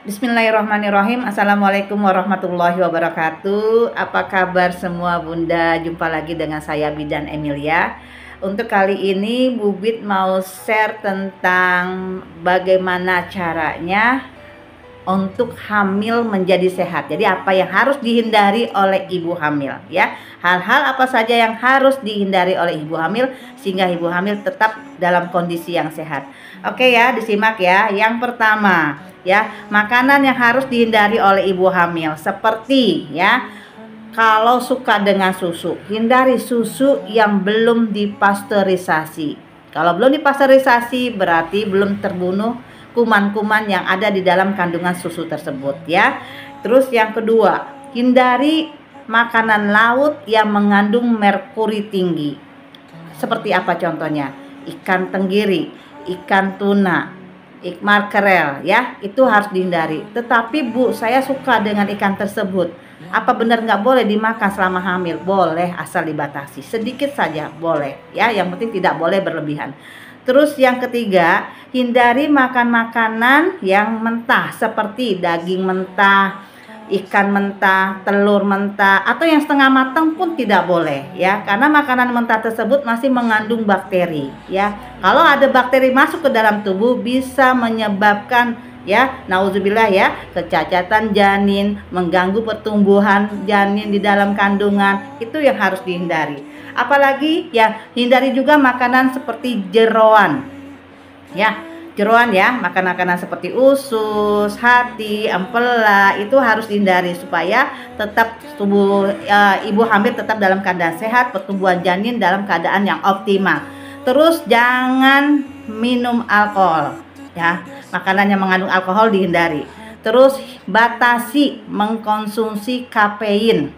Bismillahirrahmanirrahim. Assalamualaikum warahmatullahi wabarakatuh. Apa kabar semua bunda? Jumpa lagi dengan saya Bidan Emilia. Untuk kali ini Bubit mau share tentang bagaimana caranya untuk hamil menjadi sehat. Jadi apa yang harus dihindari oleh ibu hamil ya. Hal-hal apa saja yang harus dihindari oleh ibu hamil sehingga ibu hamil tetap dalam kondisi yang sehat. Oke ya, disimak ya. Yang pertama ya, makanan yang harus dihindari oleh ibu hamil seperti ya, kalau suka dengan susu, hindari susu yang belum dipasteurisasi. Kalau belum dipasteurisasi berarti belum terbunuh kuman-kuman yang ada di dalam kandungan susu tersebut ya. Terus yang kedua, hindari makanan laut yang mengandung merkuri tinggi. Seperti apa contohnya? Ikan tenggiri, ikan tuna, ikan makrel ya, itu harus dihindari. Tetapi Bu, saya suka dengan ikan tersebut. Apa benar nggak boleh dimakan selama hamil? Boleh, asal dibatasi sedikit saja, boleh ya. Yang penting tidak boleh berlebihan. Terus yang ketiga, hindari makan makanan yang mentah seperti daging mentah, ikan mentah, telur mentah, atau yang setengah matang pun tidak boleh ya, karena makanan mentah tersebut masih mengandung bakteri ya. Kalau ada bakteri masuk ke dalam tubuh bisa menyebabkan ya, nauzubillah ya, kecacatan janin, mengganggu pertumbuhan janin di dalam kandungan. Itu yang harus dihindari. Apalagi ya, hindari juga makanan seperti jeroan ya. Jeroan ya, makan-makanan seperti usus, hati, ampela itu harus dihindari supaya tetap tubuh ibu hamil tetap dalam keadaan sehat, pertumbuhan janin dalam keadaan yang optimal. Terus jangan minum alkohol ya, makanan yang mengandung alkohol dihindari. Terus batasi mengkonsumsi kafein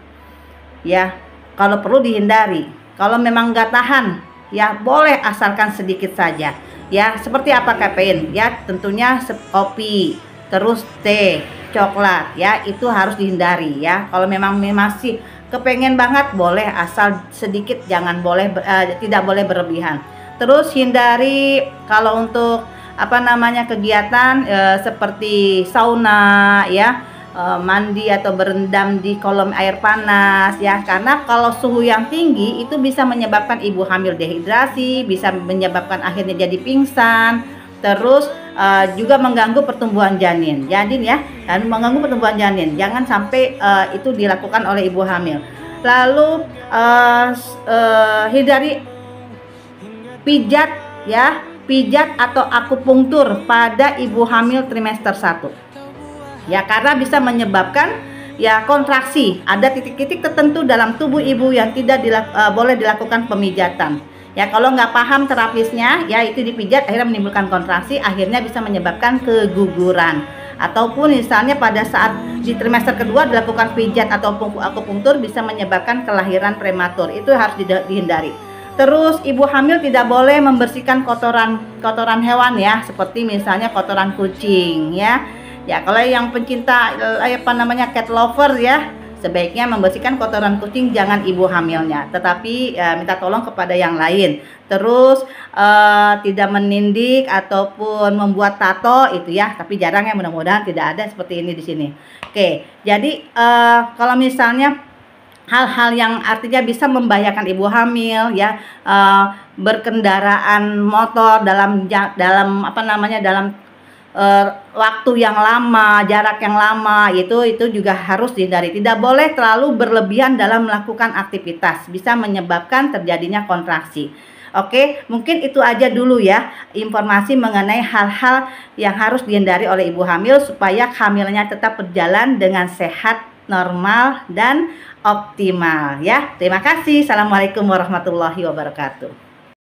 ya, kalau perlu dihindari. Kalau memang nggak tahan ya boleh, asalkan sedikit saja ya. Seperti apa kafein ya? Tentunya kopi, terus teh, coklat ya, itu harus dihindari ya. Kalau memang masih kepengen banget boleh, asal sedikit, jangan boleh tidak boleh berlebihan. Terus hindari kalau untuk kegiatan seperti sauna ya, mandi atau berendam di kolam air panas ya, karena kalau suhu yang tinggi itu bisa menyebabkan ibu hamil dehidrasi, bisa menyebabkan akhirnya jadi pingsan, terus juga mengganggu pertumbuhan janin ya, dan mengganggu pertumbuhan janin. Jangan sampai itu dilakukan oleh ibu hamil. Lalu hindari pijat ya, pijat atau akupunktur pada ibu hamil trimester 1 ya, karena bisa menyebabkan ya kontraksi. Ada titik-titik tertentu dalam tubuh ibu yang tidak boleh dilakukan pemijatan ya. Kalau nggak paham terapisnya ya, itu dipijat akhirnya menimbulkan kontraksi, akhirnya bisa menyebabkan keguguran. Ataupun misalnya pada saat di trimester kedua dilakukan pijat atau akupunktur bisa menyebabkan kelahiran prematur. Itu harus dihindari. Terus ibu hamil tidak boleh membersihkan kotoran hewan ya, seperti misalnya kotoran kucing ya. Ya, kalau yang pencinta cat lover ya, sebaiknya membersihkan kotoran kucing, jangan ibu hamilnya, tetapi minta tolong kepada yang lain. Terus tidak menindik ataupun membuat tato itu ya, tapi jarang ya, mudah-mudahan tidak ada seperti ini di sini. Oke, jadi kalau misalnya hal-hal yang artinya bisa membahayakan ibu hamil ya, berkendaraan motor dalam waktu yang lama, jarak yang lama, itu juga harus dihindari. Tidak boleh terlalu berlebihan dalam melakukan aktivitas, bisa menyebabkan terjadinya kontraksi. Oke, mungkin itu aja dulu ya informasi mengenai hal-hal yang harus dihindari oleh ibu hamil supaya hamilnya tetap berjalan dengan sehat, normal, dan optimal ya. Terima kasih. Assalamualaikum warahmatullahi wabarakatuh.